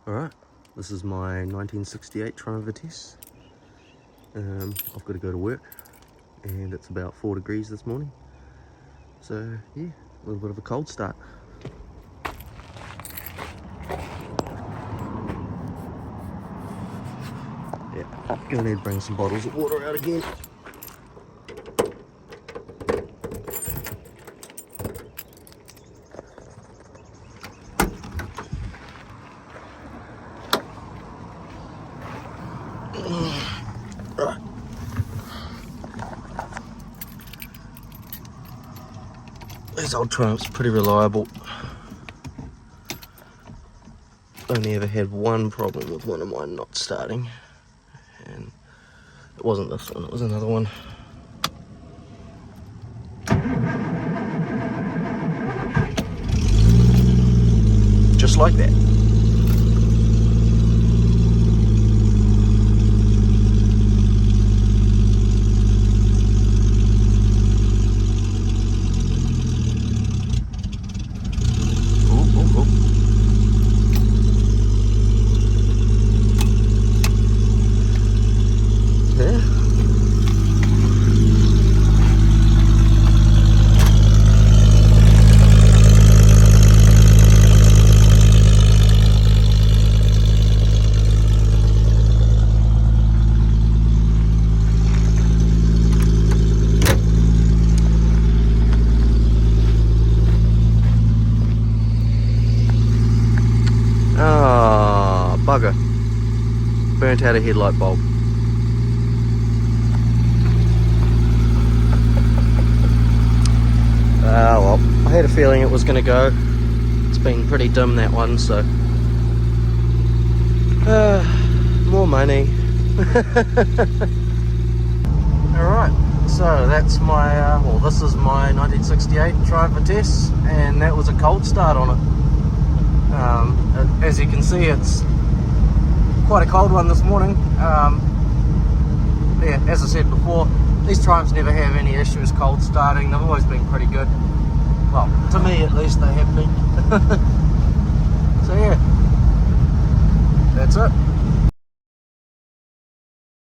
Alright, this is my 1968 Triumph Vitesse. I've got to go to work and it's about 4 degrees this morning. So yeah, a little bit of a cold start. Yeah, gonna need to bring some bottles of water out again. Right. These old Triumphs are pretty reliable. Only ever had one problem with one of mine not starting, and it wasn't this one, it was another one. Just like that. Ah, bugger. Burnt out a headlight bulb. Ah, well, I had a feeling it was going to go. It's been pretty dim, that one, so... more money. Alright, so that's my, well, this is my 1968 Triumph Vitesse, and that was a cold start on it. As you can see, it's quite a cold one this morning. Yeah, as I said before, these Triumphs never have any issues cold starting. They've always been pretty good. Well, to me at least they have been. So yeah, that's it.